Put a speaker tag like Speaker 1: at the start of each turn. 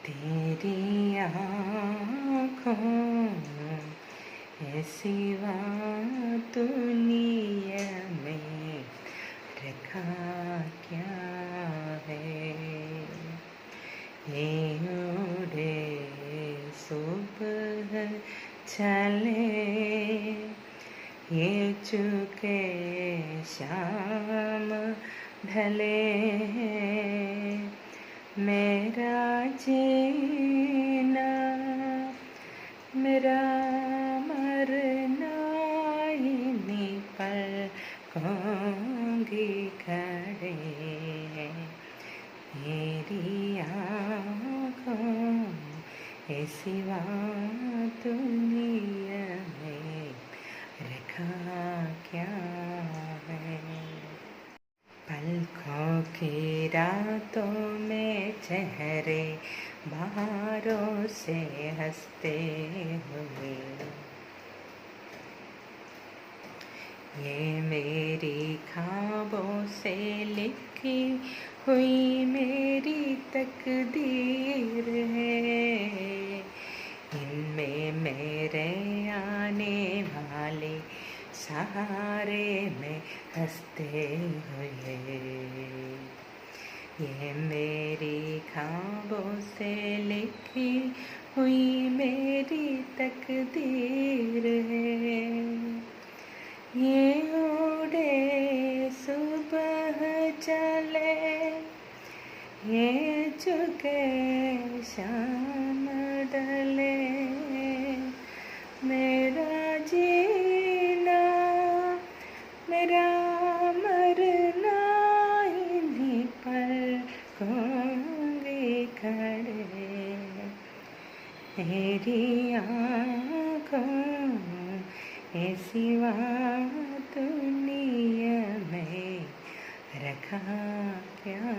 Speaker 1: तेरी आँखों ऐसी बात दुनिया में रखा क्या है। ये उड़े सुबह चले, ये चुके शाम ढले, मेरा जीना मेरा मरना इन्हीं पलकों की खड़े हैं। मेरी आँखों ऐसी बात दुनिया में रखा क्या है। पलकों की रातों में चेहरे बाहरों से हंसते हुए, ये मेरी ख्वाबों से लिखी हुई मेरी तकदीर है। इनमें मेरे आने वाले सहारे में हंसते हुए, ये मेरी ख्वाबों से लिखी हुई मेरी तकदीर है। ये उड़े सुबह चले, ये चुके शाम ढले, मेरा जीना मेरा मरना इन्हीं पलकों में खड़े। मेरी आँखों ऐसी बात दुनिया में रखा क्या